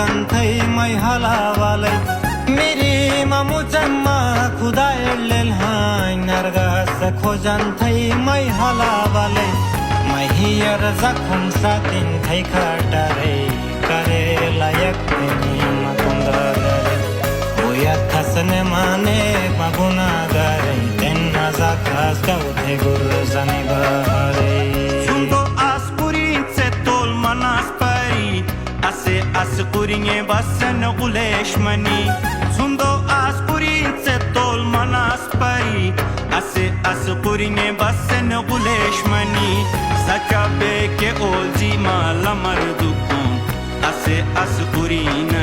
खोजन थई मै हाला वाले मेरी मामू जम्मा खुदा लेल हाय नरगा से खोजन थई मै हाला वाले मै हियर जखम सातिन थई खटारे करे लायक नहीं मकुंदा गरे बुया थसने माने मगुना गरे तेन्ना जाखास गाउथे गुर जाने बारे Sundo aspurin se tol manas pari Ase aspuringe basen guleshmani Sundo aspurin se tol manas pari Ase aspuringe basen guleshmani Sacha beke olji mala mardukon Ase aspurin